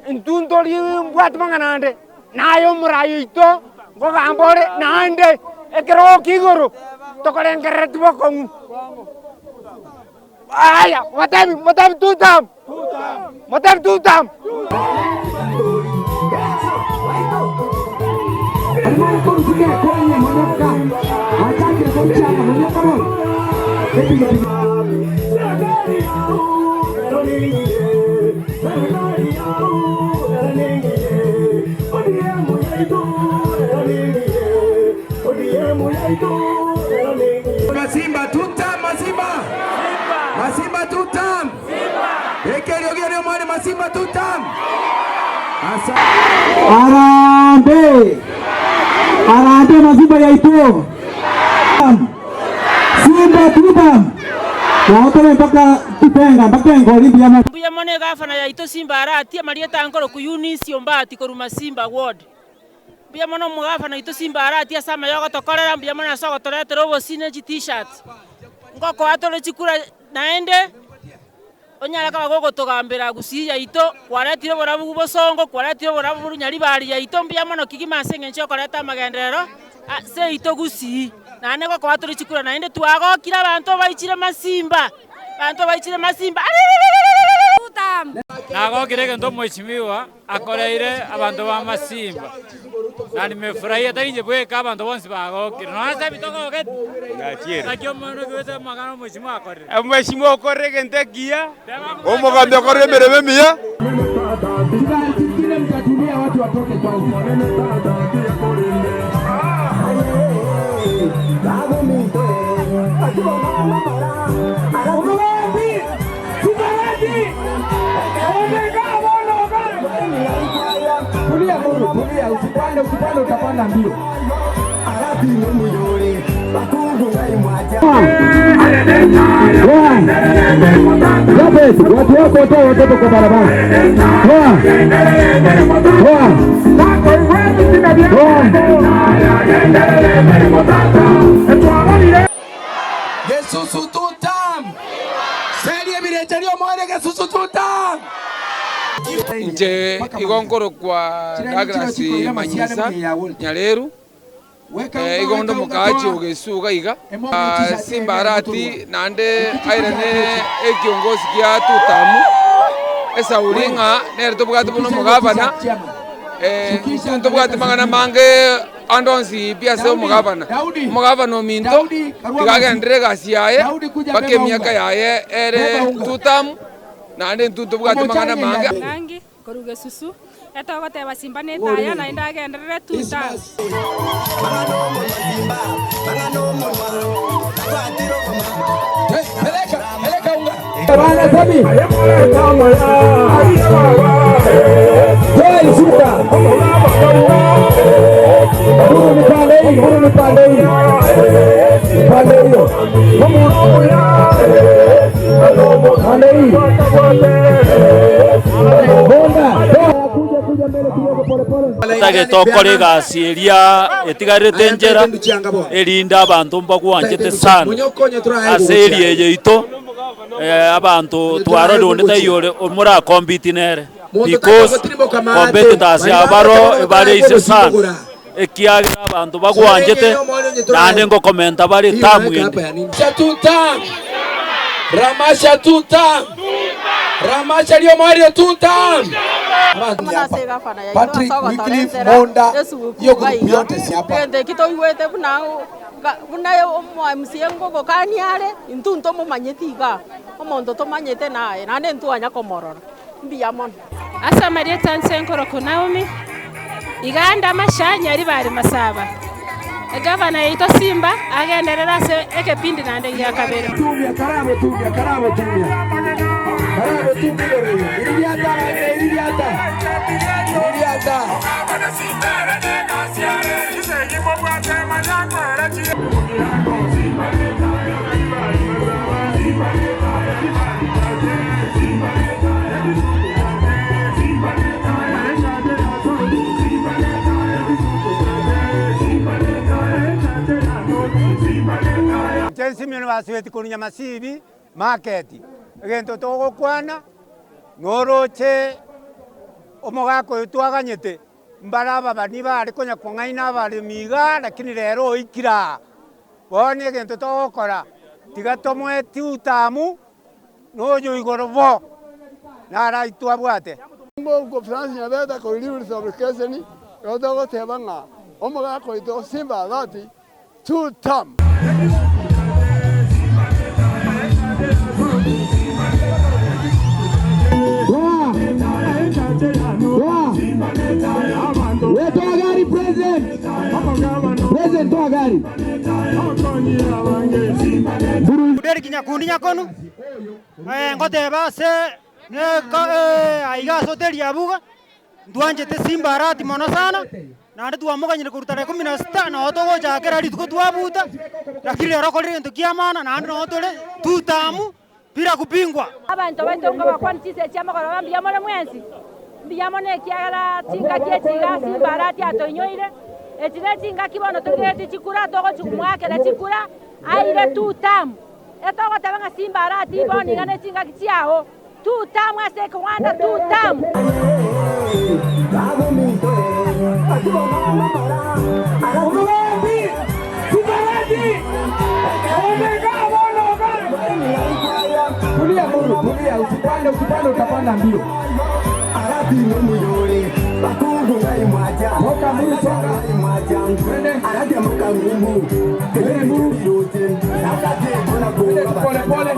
Intuntoli mbwat manganande. Nayo murayo ito. Ngoga ambore nande. Ekero kigoro. Tokole ngere tuwa kongu. Aya, matami tutam. Matami tutam. Masimba tutam, Masimba tutam. Ekeliogene mwana Masimba tutam. Arambe Masimba ya Ito. Simba tutam. Waotole mpaka tupenga mpaka ngoli biyama. Buya mone gafana ya Ito Simba arati amalieta ankoro ku Eunice Ombati ko Masimba ward. Buya mono mugafana Ito Simba arati asama yogo tokorera buya mona sogo torete robo sineji t-shirt. Ngoko atole chikura naende onyala kaba gogo togambera gusiya Ito kwaretire borabu bosongo kwaretire borabu nyari bari ya Ito buya mono kigima senge ncho koreta magendero se Ito gusi nane goko atole chikura naende twago kira abantu baichire Masimba Nago kirege ndo mheshimiwa akoreire abantu ba Masimba. Na nimefurahia tainje bweka abantu bonse bagokire. No sabi toko get. Ngatiere. Akyo mano kwete magana mheshimiwa akorire. Mheshimiwa akorire ntekia. Omugambe akorire merebe miya. Kile mtatulia watu watoke kwanza. Usipande utapanda mbio. Watu wako watoa watoto kwa barabara. Yesusu tutam. Serie birechario mwere Yesusu tutam. Nje igongoro kwa Douglas Manyisa Nyaleru igondo mukachi ogesuga iga Simba arati nande airene ekiongozi kia tutamu esauringa nerto bugatu buno mugabana tunto bugatu mangana mange andonsi piase mugabana minto tigagendere gasiaye bake miaka yaye ere tutamu nande tunto bugatu mangana mange nangi koruge susu eto goteba Simba netaya na indagenderere tutamu Peleka unga. Bana sabi. Hey Simba. Huru ni pale hiyo. Tage tokore gasieria etigarete njera erinda abantu mbagwanjete sana aserie yeito abantu twaro ndete yore omura compete nere because competitors abaro bari ise sana ekiagira abantu bagwanjete nande ngo komenta bari tamwende Ramasha tutam. Ramasha liyo Mario tutam. Patrick Wycliffe Monda yo grupu yote si hapa. Kende kito iwete buna yo msiengo go kaniare intunto mo manyetiga. Omondo to manyete nae nane ntu anya komororo. Mbiyamon. asa Maria Tansenkoro ko Naomi iganda mashanya ari bari masaba gavana Ito Simba agenderera se ekepindi nande ya kabera Tumia karabo tumia. Karabo tumia. Iliata. Jensi mino basweti kunya masibi market. Gento togo kwana noroche omogako twaganyete mbaraba bani bari konya kongaina bari miga lakini rero ikira bone gento tokora tiga tomwe tiutamu noyo igorobo nara itwabwate ngo France nyabeta ko libre sobre keseni rodo tebanga omogako ito Simba Arati two-term. Toa gari president. President toa gari. Uderi kinyakundi nyakonu. Ngoteba se ne aiga hoteli yabuga. Duanje te Simba Arati mono sana. Nande tuamuganyire kurutare 16 otogo jakera rituko tuabuta. Lakini lero kolire ntukiamana nande notole tutamu bila kupingwa. Abantu batonga bakwanitse cyama kora bambya mona mwensi. Mbiyamone kiagala tinga kietiga Simba Arati atonyoire. Etine tinga kibono tugete chikura togo chukumwake na chikura aire tutamu. Etogo tabanga Simba Arati boni ngane tinga kichiao. Tutamu ase kwanda tutamu. Tulia, usipande utapanda mbio. Arati muyore, bakungu ngai mwaja. Moka mbili toka. Arati muka ngumu. Kele mbili yote. Nakate bona kwa. Pole.